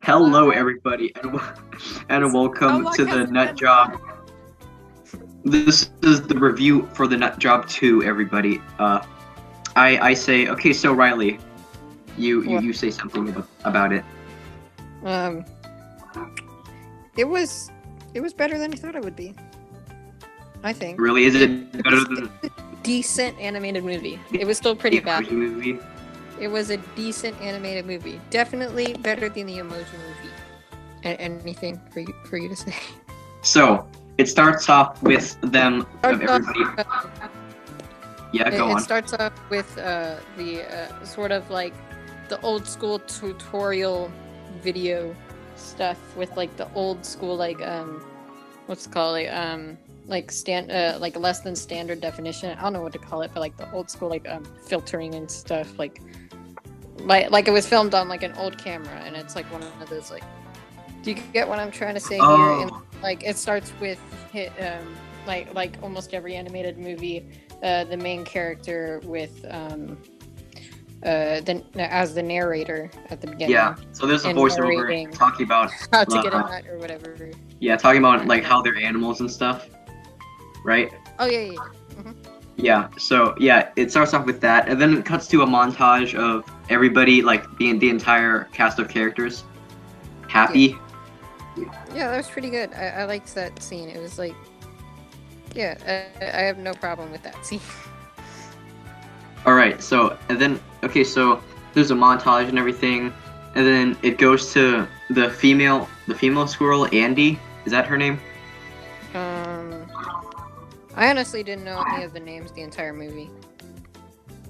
Hello, everybody, and welcome to the Nut Job. This is the review for the Nut Job 2, everybody. I say, okay, so Riley, you say something about it. It was better than I thought it would be. I think. Really, is it better than a decent animated movie? It was still pretty bad. Movie? It was a decent animated movie. Definitely better than the Emoji movie. Anything for you to say? So it starts off with them of everybody. Yeah, go on. It starts off with the sort of like the old school tutorial video stuff with like the old school like what's it called like less than standard definition. I don't know what to call it, but like the old school like filtering and stuff like it was filmed on like an old camera, and it's like one of those like. Do you get what I'm trying to say here? And like it starts with like almost every animated movie, the main character with as the narrator at the beginning. Yeah, so there's a voiceover talking about how to get a nut or whatever. Yeah, talking about like how they're animals and stuff, right? Oh yeah. Mm-hmm. Yeah, so yeah, it starts off with that, and then it cuts to a montage of everybody, like the entire cast of characters, happy. Yeah, that was pretty good. I liked that scene. It was like, yeah, I have no problem with that scene. All right, so and then so there's a montage and everything, and then it goes to the female squirrel, Andy. Is that her name? I honestly didn't know any of the names the entire movie.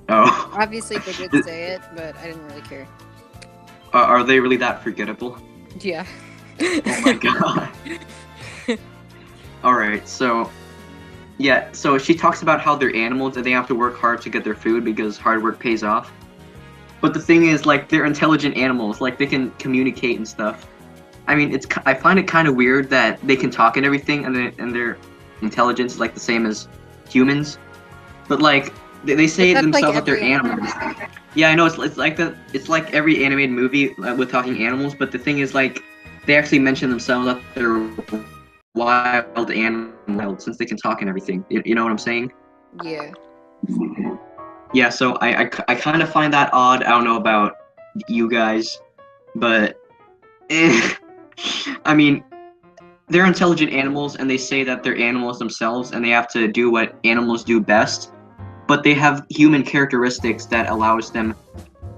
Oh. Obviously they did say it, but I didn't really care. Are they really that forgettable? Yeah. Oh my god. Alright, so yeah, so she talks about how they're animals and they have to work hard to get their food because hard work pays off. But the thing is, like, they're intelligent animals, like they can communicate and stuff. I mean, I find it kind of weird that they can talk and everything, and their intelligence is like the same as humans. But like they say themselves like that they're animals. Yeah, I know it's like that. It's like every animated movie with talking animals. But the thing is, like, they actually mention themselves that they're wild animals since they can talk and everything. You know what I'm saying? Yeah. Yeah, so I kind of find that odd. I don't know about you guys, but I mean, they're intelligent animals, and they say that they're animals themselves, and they have to do what animals do best. But they have human characteristics that allows them,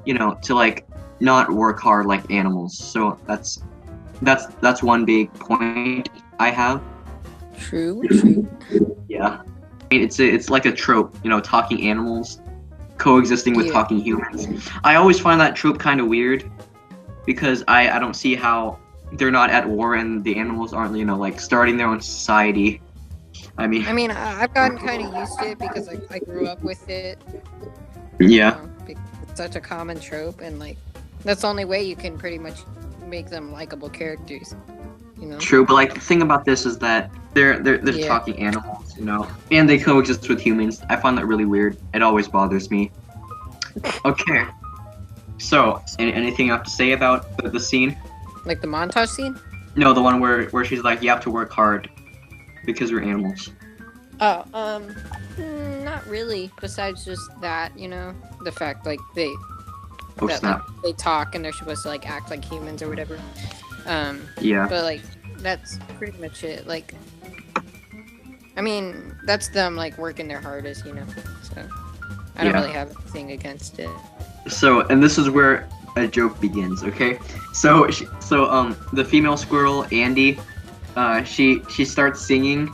you know, to like not work hard like animals. So that's one big point I have. True. Yeah, I mean, it's like a trope, you know, talking animals coexisting with talking humans. I always find that trope kind of weird because I don't see how they're not at war and the animals aren't, you know, like starting their own society. I mean, I've gotten kind of used to it because I grew up with it. Yeah. It's such a common trope, and like that's the only way you can pretty much make them likable characters. You know. True, but like the thing about this is that they're talking animals, you know, and they coexist with humans. I find that really weird. It always bothers me. Okay. So, anything you have to say about the scene? Like the montage scene? No, the one where she's like, you have to work hard because we're animals. Oh, not really. Besides just that, you know, the fact like they they talk and they're supposed to like act like humans or whatever. Yeah. But like that's pretty much it. Like, I mean, that's them like working their hardest, you know. So I don't really have anything against it. So, and this is where a joke begins. Okay, so the female squirrel Andy, she starts singing,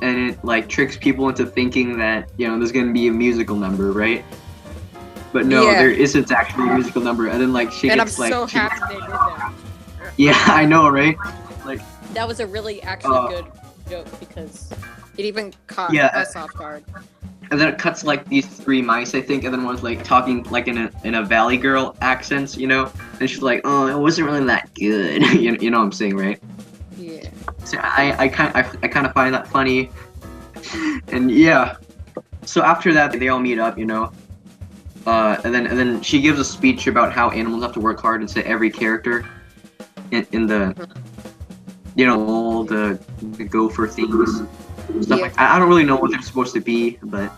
and it like tricks people into thinking that, you know, there's gonna be a musical number, right? But no, there isn't actually a musical number. And then like she and gets I'm so happy they did that. Yeah, I know, right? Like that was a really actually good joke because it even caught us off guard. And then it cuts like these three mice, I think, and then one's like talking like in a Valley Girl accent, you know, and she's like, "Oh, it wasn't really that good," you know what I'm saying, right? Yeah. So I kind of find that funny, and yeah. So after that, they all meet up, you know, and then she gives a speech about how animals have to work hard into every character, in the all the gopher things. Stuff like I don't really know what they're supposed to be, but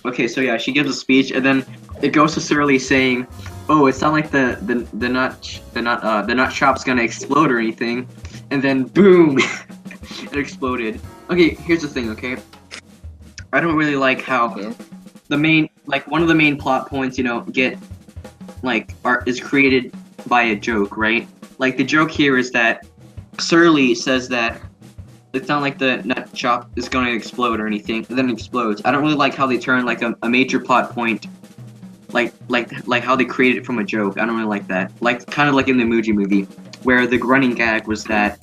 okay, so yeah, she gives a speech, and then it goes to Surly saying, "Oh, it's not like the nut shop's gonna explode or anything," and then boom, it exploded. Okay, here's the thing. Okay, I don't really like how one of the main plot points, is created by a joke, right? Like the joke here is that Surly says that it's not like the nut shop is going to explode or anything, and then it explodes. I don't really like how they turn like a major plot point, like how they created it from a joke. I don't really like that. Like kind of like in the Emoji Movie, where the running gag was that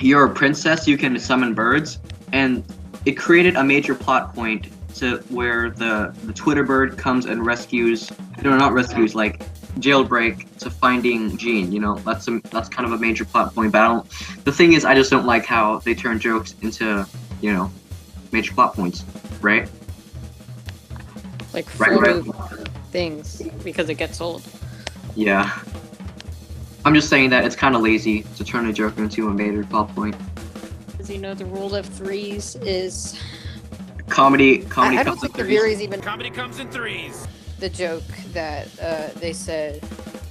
you're a princess, you can summon birds, and it created a major plot point to where the Twitter bird comes and rescues. No, not rescues, like jailbreak to finding Jean. That's kind of a major plot point. But the thing is, I just don't like how they turn jokes into major plot points, right? Like right. things because it gets old. Yeah, I'm just saying that it's kind of lazy to turn a joke into a major plot point. As you know, the rule of threes is comedy. I don't think the theories even. Comedy comes in threes. The joke that they said,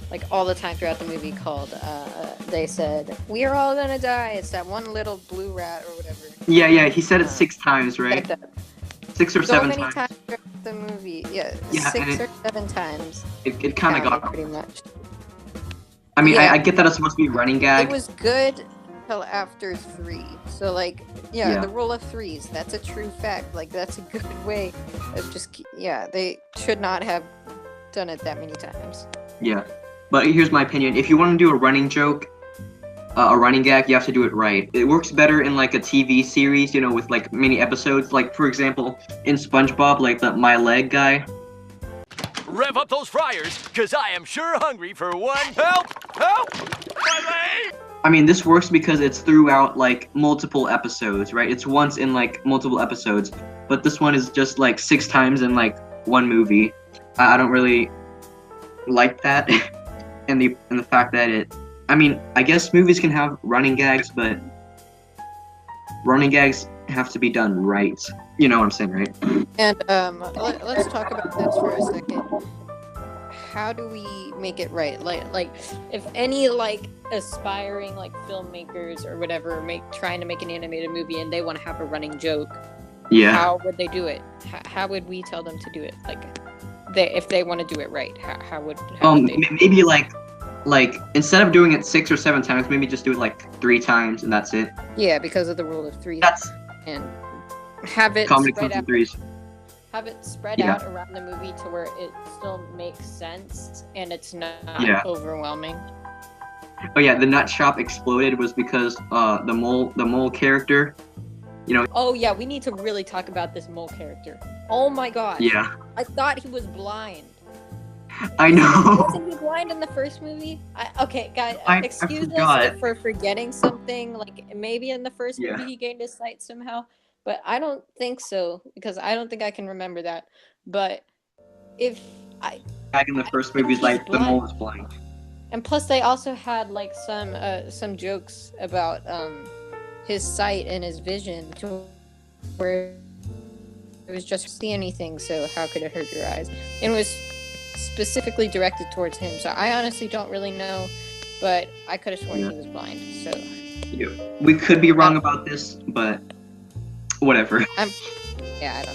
like all the time throughout the movie, called they said, "We are all gonna die." It's that one little blue rat or whatever. Yeah. He said it 6 times, right? 6 or 7 so many times. throughout the movie. Yeah 6 or 7 times. It kind of got pretty much. I mean, I get that it's supposed to be running gag. It was good till after 3. So like, the rule of threes. That's a true fact. Like that's a good way of just they should not have done it that many times. Yeah, but here's my opinion. If you want to do a running joke, a running gag, you have to do it right. It works better in like a TV series, with like many episodes. Like for example, in SpongeBob, like the my leg guy. Rev up those fryers, cause I am sure hungry for one. Help! My leg! I mean, this works because it's throughout like multiple episodes, right? It's once in like multiple episodes, but this one is just like 6 times in like one movie. I don't really like that, and the fact that I mean, I guess movies can have running gags, but running gags have to be done right. You know what I'm saying, right? And let's talk about this for a second. How do we make it right? Like if any like aspiring like filmmakers or whatever trying to make an animated movie and they want to have a running joke, how would they do it? How would we tell them to do it? Like if they want to do it right, how would they maybe like instead of doing it 6 or 7 times, maybe just do it like 3 times and that's it. Yeah, because of the rule of 3. And have it comedy spread comes in out. threes. Have it spread out around the movie to where it still makes sense and it's not overwhelming. Oh yeah, the nut shop exploded was because the mole character, Oh yeah, we need to really talk about this mole character. Oh my gosh. Yeah. I thought he was blind. I know. Wasn't he blind in the first movie? Okay, guys, excuse us us for forgetting something. Like maybe in the first movie he gained his sight somehow, but I don't think so because I don't think I can remember that. But back in the first movie, like the mole was blind. And plus, they also had like some jokes about his sight and his vision, to where it was just see anything. So how could it hurt your eyes? And it was specifically directed towards him. So I honestly don't really know, but I could have sworn he was blind. So we could be wrong about this, but whatever. I don't know.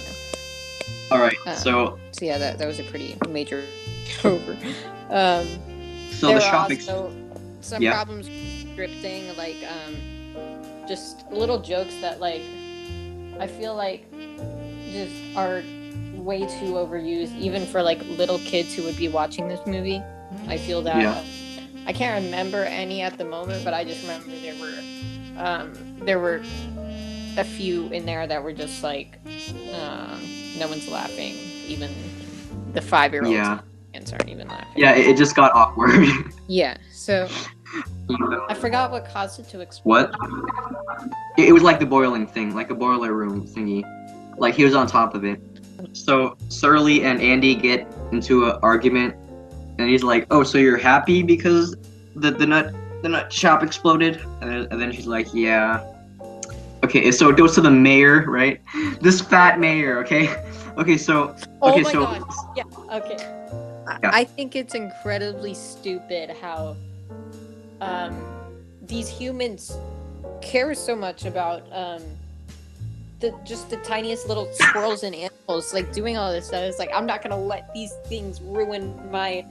All right, so yeah, that was a pretty major over. So there the are shopping. Also some problems with scripting, like just little jokes that like I feel like just are way too overused, even for like little kids who would be watching this movie. I feel that I can't remember any at the moment, but I just remember there were a few in there that were just like no one's laughing, even the 5-year-olds. Aren't even laughing. Yeah, it just got awkward. Yeah, so I forgot what caused it to explode. What? It was like the boiling thing, like a boiler room thingy. Like he was on top of it. So Surly and Andy get into an argument And he's like, "Oh, so you're happy because the nut shop exploded?" And then she's like, "Yeah." Okay, so it goes to the mayor, right? This fat mayor, okay? Okay, so Oh okay, my so god. Yeah. Okay. Yeah. I think it's incredibly stupid how these humans care so much about the tiniest little squirrels and animals, like doing all this stuff. It's like, I'm not gonna let these things ruin my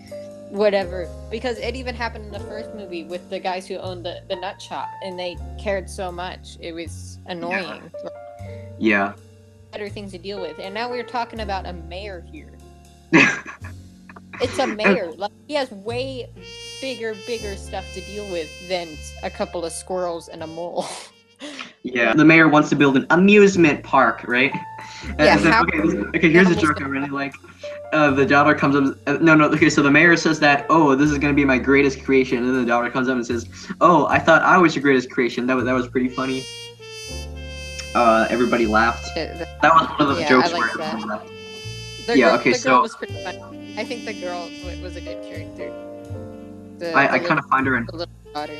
whatever, because it even happened in the first movie with the guys who owned the nut shop, and they cared so much. It was annoying. yeah. Better things to deal with, and now we're talking about a mayor here. It's a mayor. Like, he has way bigger stuff to deal with than a couple of squirrels and a mole. Yeah, the mayor wants to build an amusement park, right? Yeah, And then, okay, here's a joke I really like. The daughter comes up. No, okay. So the mayor says that, "Oh, this is gonna be my greatest creation," and then the daughter comes up and says, "Oh, I thought I was your greatest creation." That was pretty funny. Everybody laughed. That was one of those jokes I like where everyone that. laughed. The Yeah, girl, okay, the so- girl was pretty funny. I think the girl was a good character. I kind of find her. The little daughter.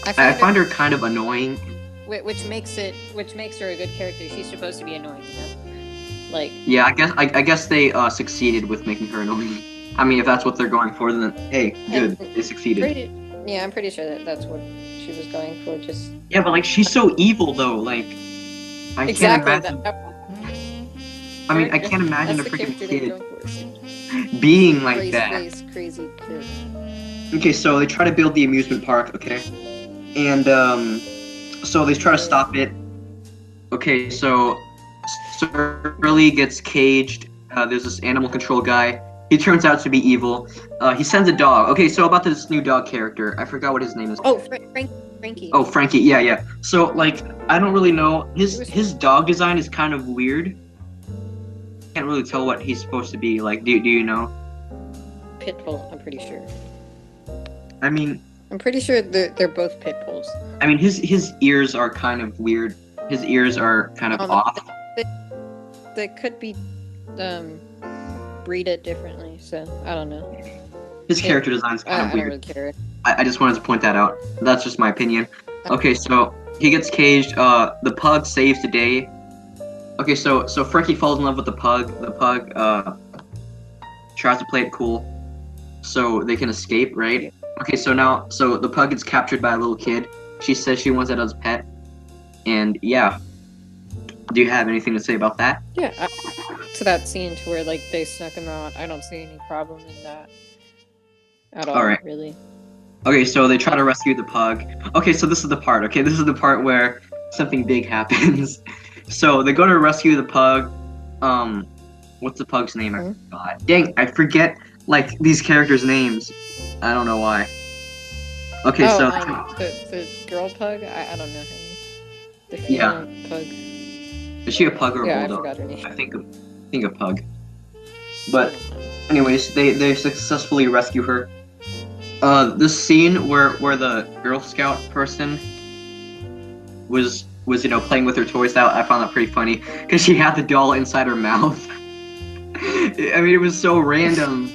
I find her kind of annoying. Which makes her a good character. She's supposed to be annoying, you know? Like. Yeah, I guess they succeeded with making her annoying. I mean, if that's what they're going for, then hey, good, they succeeded. I'm pretty sure that's what she was going for. Just. Yeah, but like she's so evil though. Like I can't imagine. I mean, I can't imagine a freaking kid being like that. Crazy kid. Okay, so they try to build the amusement park, okay? And, so they try to stop it. Okay, so Riley gets caged. There's this animal control guy. He turns out to be evil. He sends a dog. Okay, so about this new dog character. I forgot what his name is. Oh, Frankie. Oh, Frankie, yeah. So, like, I don't really know. His dog design is kind of weird. Can't really tell what he's supposed to be. Like, do you know? Pitbull, I'm pretty sure. I mean, I'm pretty sure they're both pit bulls. I mean, his ears are kind of weird. His ears are kind of off. They could be breeded differently, so I don't know. His character design's kind of I weird. don't really care. I just wanted to point that out. That's just my opinion. Okay, so he gets caged. The pug saves the day. Okay, so Frankie falls in love with the pug. The pug tries to play it cool, so they can escape, right? Okay, so the pug gets captured by a little kid. She says she wants it as a pet, and yeah. Do you have anything to say about that? Yeah, to that scene to where like they snuck him out. I don't see any problem in that at all. Alright. Really. Okay, so they try to rescue the pug. Okay, so this is the part. Okay, this is the part where something big happens. So they go to rescue the pug. What's the pug's name? I forgot. Dang, I forget like these characters' names. I don't know why. Okay, the girl pug. I don't know her name. The female pug. Is she a pug or a Yeah, bulldog? I forgot her name. I think a pug. But anyways, they successfully rescue her. This scene where the Girl Scout person was playing with her toys, that I found that pretty funny because she had the doll inside her mouth. I mean, it was so random.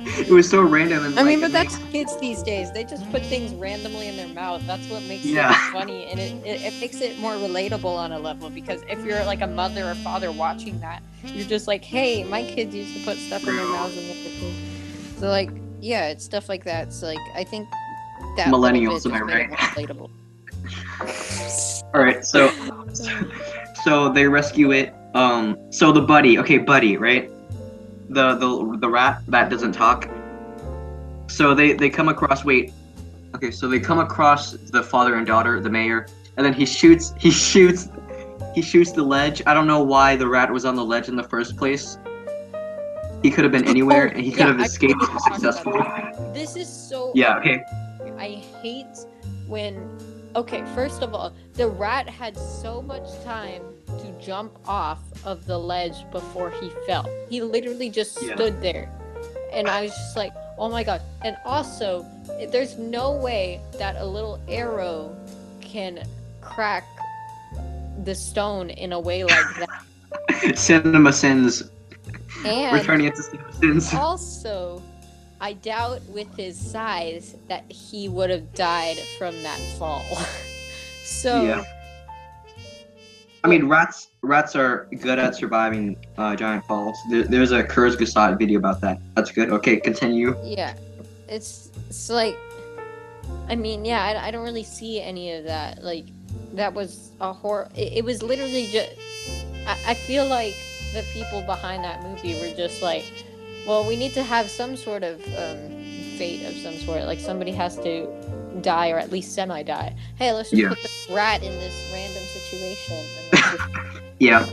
It was so random. And, I mean, but that's kids these days. They just put things randomly in their mouth. That's what makes it funny, and it makes it more relatable on a level, because if you're like a mother or father watching that, you're just like, hey, my kids used to put stuff in their mouths and look. So like, yeah, it's stuff like that. It's like, I think that millennials, am I right? Relatable. All right, so they rescue it. So the Buddy, right? The rat that doesn't talk. So they come across. So they come across the father and daughter, the mayor, and then he shoots the ledge. I don't know why the rat was on the ledge in the first place. He could have been anywhere, and he could have escaped successfully. This is so. Yeah. Okay. I hate when. Okay, first of all, the rat had so much time to jump off of the ledge before he fell. He literally just stood there. And I was just like, oh my god. And also, there's no way that a little arrow can crack the stone in a way like that. Cinema sins. And Returning it to Simpsons. also, I doubt with his size that he would have died from that fall. So, Yeah. I mean, rats are good at surviving giant falls. There's a Kurzgesagt video about that. That's good. Okay, continue. yeah, it's like, I mean, yeah, I don't really see any of that. Like, that was a horror. It was literally just. I feel like the people behind that movie were just like, well, we need to have some sort of fate of some sort. Like, somebody has to die or at least semi-die. Hey, let's just put the rat in this random situation. And let's just... Yeah,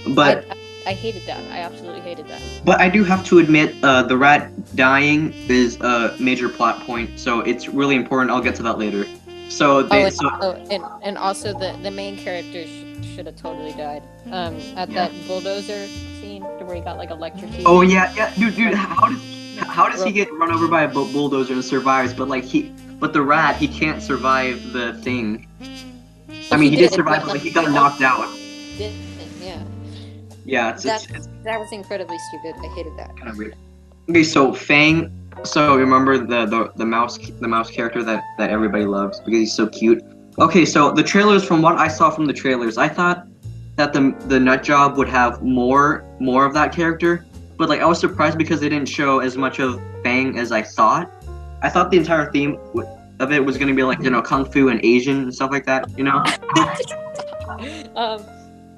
but I hated that. I absolutely hated that. But I do have to admit, the rat dying is a major plot point, so it's really important. I'll get to that later. So and also the main character should have totally died. At that bulldozer scene where he got like electrocuted. Oh yeah, dude. How does he get run over by a bulldozer and survives? But the rat, he can't survive the thing. I mean, he did survive, but he got knocked out. Yeah, that was incredibly stupid. I hated that. Kind of weird. Okay, so Fang. So remember the mouse character that everybody loves because he's so cute. Okay, so the trailers, from what I saw from the trailers, I thought that the nut job would have more of that character, but like I was surprised because they didn't show as much of Fang as I thought. I thought the entire theme of it was gonna be like, kung fu and Asian and stuff like that,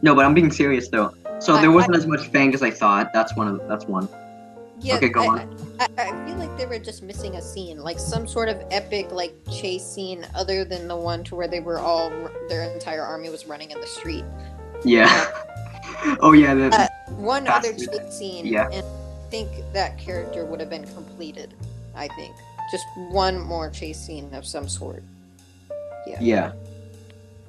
No, but I'm being serious though. So there wasn't as much Fang as I thought. That's one. Yeah, okay, go on. I feel like they were just missing a scene, like some sort of epic like chase scene, other than the one to where they were their entire army was running in the street. Yeah. Oh yeah. One other chase scene. Yeah. And I think that character would have been completed. I think just one more chase scene of some sort. Yeah. Yeah.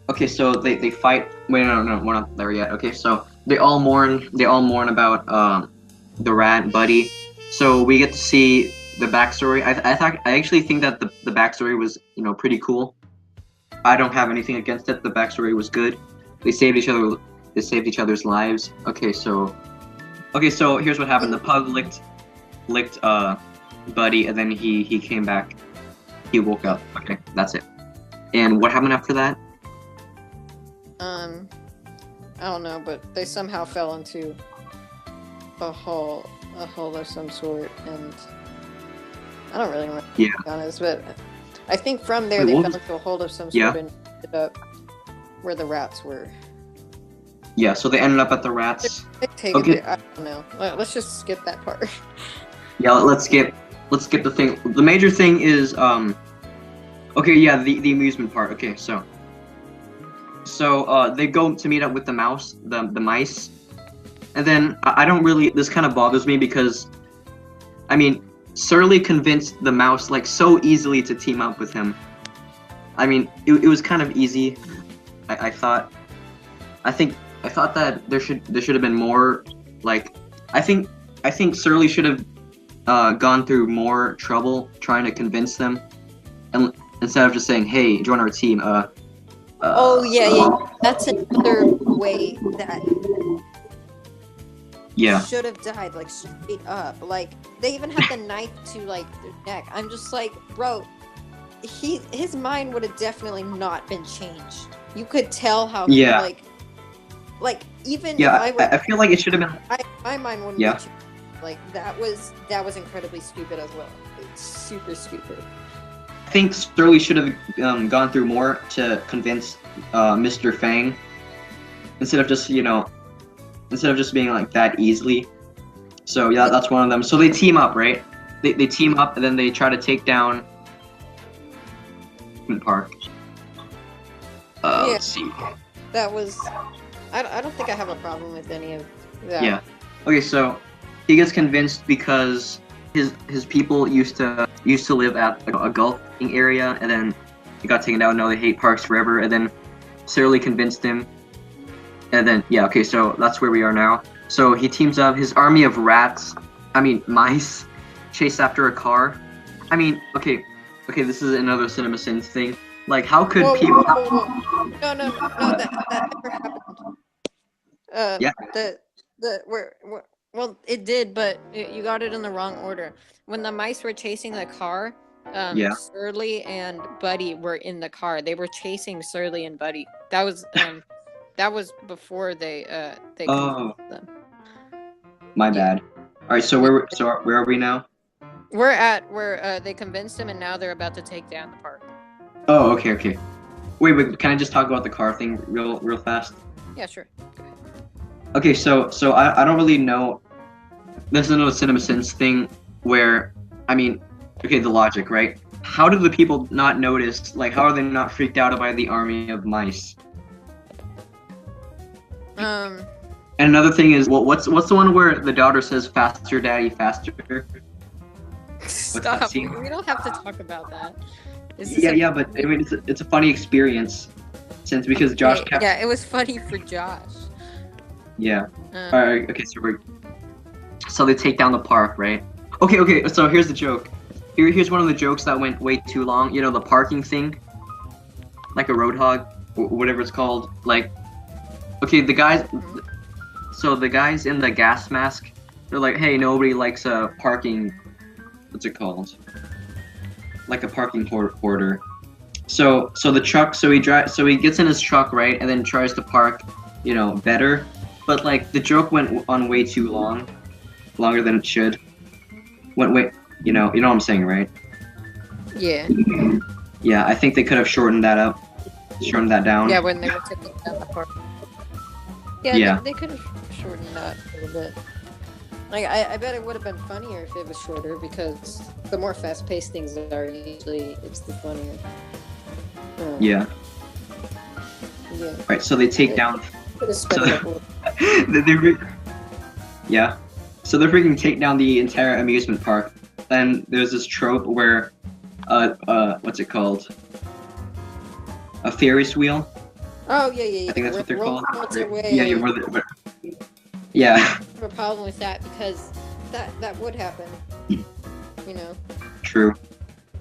Okay, so they fight. Wait, no, we're not there yet. Okay, so they all mourn about the rat Buddy. So we get to see the backstory. I actually think that the backstory was pretty cool. I don't have anything against it. The backstory was good. They saved each other. They saved each other's lives. Okay, so here's what happened. The pug licked Buddy, and then he came back. He woke up. Okay, that's it. And what happened after that? I don't know, but they somehow fell into a hole of some sort, and I don't really remember, to be honest, but I think from there they fell into a hole of some sort and ended up where the rats were. Yeah, so they ended up at the rats. I don't know. Let's just skip that part. Yeah, let's skip the thing. The major thing is the amusement part. Okay, so they go to meet up with the mice, and then I don't really. This kind of bothers me because, I mean, Surly convinced the mouse like so easily to team up with him. I mean, it was kind of easy. I thought that there should have been more. Like, I think Surly should have gone through more trouble trying to convince them, and instead of just saying, "Hey, join our team." That's another way that should have died, like straight up. Like they even had the knife to like their neck. I'm just like, bro, his mind would have definitely not been changed. You could tell how like even I feel like it should have been. My mind wouldn't be changed. Like that was incredibly stupid as well. It's super stupid. I think Surly should have gone through more to convince Mr. Fang instead of just being like that easily. So yeah, that's one of them. So they team up, right? They team up and then they try to take down Park. Let's see. That was. I don't think I have a problem with any of that. Yeah. Okay, so he gets convinced because his people used to live at a golfing area, and then he got taken down. Now they hate parks forever, and then Surly convinced him, and then so that's where we are now. So he teams up. His army of mice, chase after a car. I mean, okay, this is another CinemaSins thing. Like, how could people? Whoa. No, that never happened. Well, it did, but you got it in the wrong order. When the mice were chasing the car, Yeah. Surly and Buddy were in the car. They were chasing Surly and Buddy. That was before they Oh, convinced them. my Yeah. bad. All right, so where are we now? We're at where they convinced him, and now they're about to take down the park. Oh, okay. Wait, can I just talk about the car thing real fast? Yeah, sure. Go ahead. Okay, so I don't really know. There's another CinemaSins thing where, I mean, okay, the logic, right? How do the people not notice? Like, how are they not freaked out by the army of mice? And another thing is, what's the one where the daughter says, "Faster, Daddy, faster"? Stop. scene? We don't have to talk about that. Yeah, but I mean, it's a funny experience, because Josh kept. Yeah, it was funny for Josh. Yeah. All right. Okay. So they take down the park, right? Okay. So here's the joke. Here's one of the jokes that went way too long. You know, the parking thing, like a roadhog, or whatever it's called. Like, okay, the guys. So the guys in the gas mask, they're like, "Hey, nobody likes a parking. What's it called? Like a parking hoarder." So the truck. So he gets in his truck, right, and then tries to park, better. But like the joke went on way too long, longer than it should. You know what I'm saying, right? Yeah. Yeah, I think they could have shortened that down. Yeah, when they were taking down the park. Yeah. They could have shortened that a little bit. Like I bet it would have been funnier if it was shorter, because the more fast-paced things are, usually it's the funnier. Yeah. Yeah. Right. So they take down. Yeah. So they're freaking take down the entire amusement park. And there's this trope where, what's it called? A Ferris wheel. Oh yeah. I think that's what they're called. Yeah, Yeah. I have a problem with that, because that would happen. True.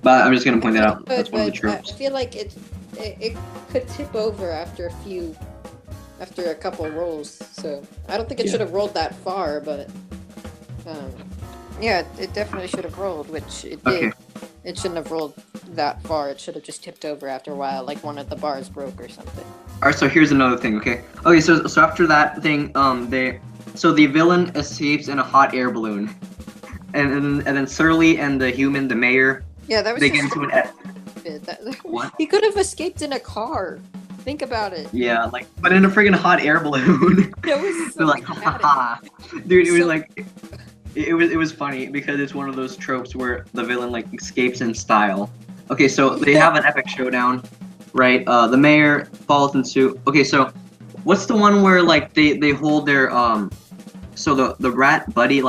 But I'm just gonna point that out. That's one of the tropes. I feel like it could tip over after a couple rolls. So I don't think it should have rolled that far, but yeah, it definitely should have rolled, which it did. Okay. It shouldn't have rolled that far. It should have just tipped over after a while, like one of the bars broke or something. All right, so here's another thing. Okay, so after that thing, the villain escapes in a hot air balloon, and then Surly and the human, the mayor. Yeah, that was. They get into an. What? He could have escaped in a car. Think about it. Yeah, but in a friggin' hot air balloon. That was so They're like, ha. Dude, it was like, it was funny because it's one of those tropes where the villain escapes in style. Okay, so they have an epic showdown, right? The mayor falls into. Okay, so what's the one where they hold their so the rat Buddy,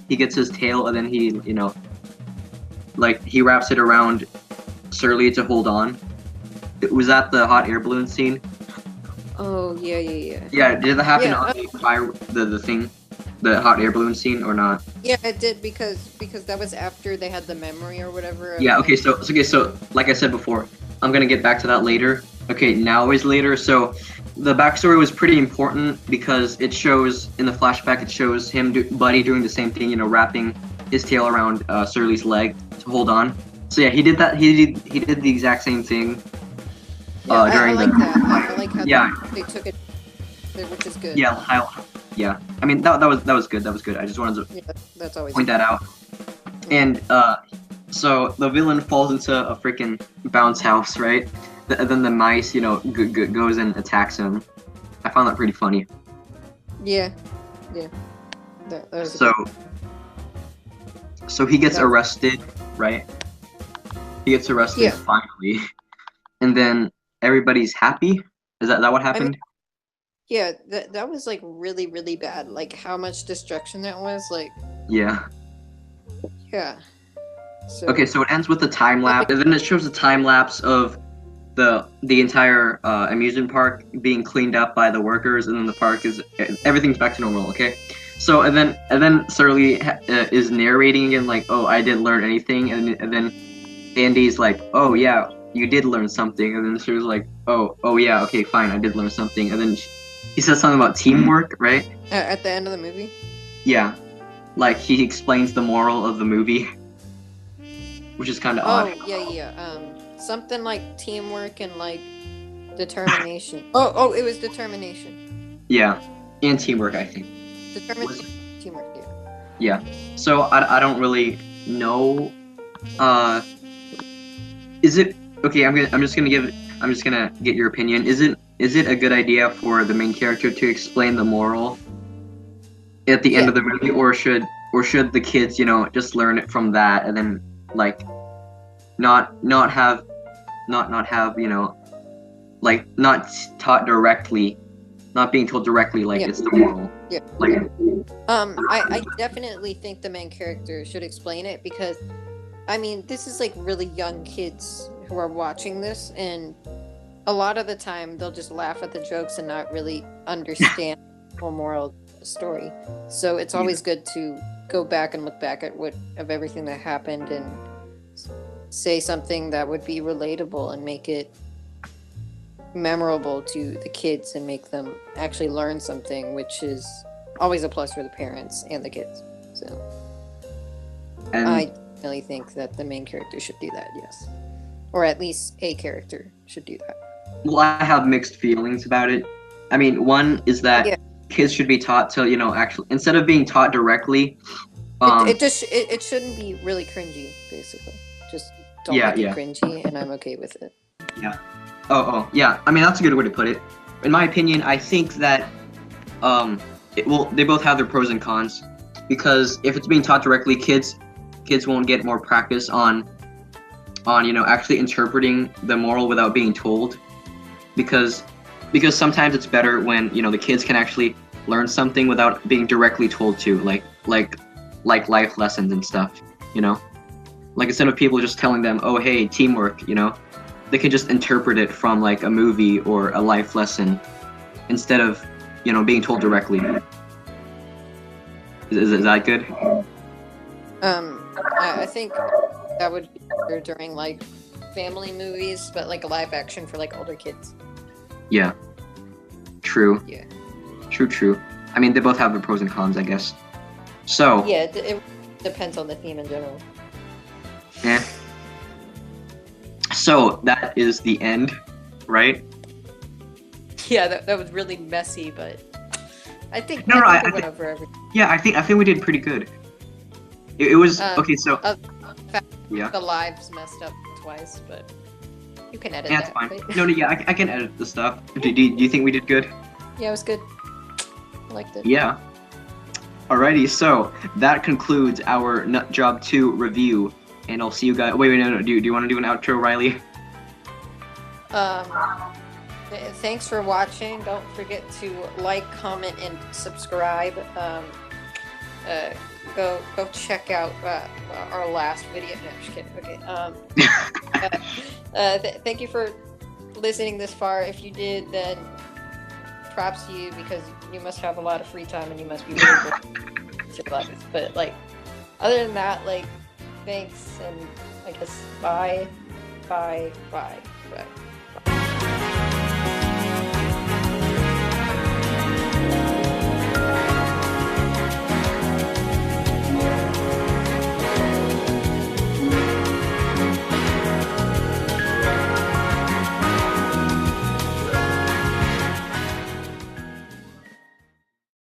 he gets his tail and then he he wraps it around Surly to hold on. Was that the hot air balloon scene? Oh yeah. Yeah, did that happen on the thing, the hot air balloon scene, or not? Yeah, it did, because that was after they had the memory or whatever. Yeah. Okay. So like I said before, I'm gonna get back to that later. Okay. Now is later. So the backstory was pretty important because it shows in the flashback. It shows Buddy doing the same thing. Wrapping his tail around Surly's leg to hold on. So yeah, he did that. He did the exact same thing. Yeah, during I like that. I like how they took it, which is good. Yeah, I mean that was good. That was good. I just wanted to that's always point that out. And so the villain falls into a freaking bounce house, right? And then the mice, goes and attacks him. I found that pretty funny. Yeah. That was so he gets arrested, right? He gets arrested finally, and then everybody's happy. Is that what happened? Yeah, that was really, really bad. How much destruction that was. Yeah. Yeah. So, okay, so it ends with a time lapse, and then it shows a time lapse of the entire amusement park being cleaned up by the workers, and then the park everything's back to normal. Okay. So and then Surly is narrating again, oh, I didn't learn anything, and then Andy's like, oh yeah, you did learn something, and then Surly's like, oh yeah, okay, fine, I did learn something, and then he says something about teamwork, right? At the end of the movie. Yeah. like he explains the moral of the movie, which is kind of odd. Oh, yeah. Something like teamwork and like determination. Oh, it was determination. Yeah, and teamwork, I think. Determination, teamwork, yeah. Yeah. So I don't really know. Is it okay? I'm just gonna get your opinion. Is it a good idea for the main character to explain the moral at the end of the movie, or should the kids, just learn it from that and then like not have like not taught directly, not being told directly like it's the moral. Yeah. Like I definitely think the main character should explain it because, I mean, this is like really young kids who are watching this, and a lot of the time they'll just laugh at the jokes and not really understand the whole moral story. So it's always good to go back and look back at everything that happened and say something that would be relatable and make it memorable to the kids and make them actually learn something, which is always a plus for the parents and the kids. So and I really think that the main character should do that, yes. Or at least a character should do that. well, I have mixed feelings about it. I mean, one is that kids should be taught to, actually, instead of being taught directly, it shouldn't be really cringy, basically. Just don't make it cringy, and I'm okay with it. Yeah. Oh, yeah. I mean, that's a good way to put it. In my opinion, I think that they both have their pros and cons, because if it's being taught directly, kids won't get more practice on actually interpreting the moral without being told, because sometimes it's better when the kids can actually learn something without being directly told to, like life lessons and stuff, like instead of people just telling them, oh hey, teamwork, they can just interpret it from like a movie or a life lesson instead of being told directly. Is that good? I think that would be better during like family movies, but like a live action for like older kids. Yeah. True. Yeah. True. I mean, they both have their pros and cons, I guess. So. Yeah, it depends on the theme in general. Yeah. So that is the end, right? Yeah, that was really messy, but I think I went over everything. Yeah, I think we did pretty good. It was okay. So the lives messed up twice, but you can edit. Yeah, that's fine. Right? No, yeah, I can edit the stuff. Do you think we did good? Yeah, it was good. I liked it. Yeah. Alrighty, so that concludes our Nut Job 2 review, and I'll see you guys. Wait, no. Do you want to do an outro, Riley? Thanks for watching. Don't forget to like, comment, and subscribe. Go check out our last video. No, just kidding. Okay. Thank you for listening this far. If you did, then props to you, because you must have a lot of free time and you must be really good with your lives. But like, other than that, like, thanks, and I guess bye.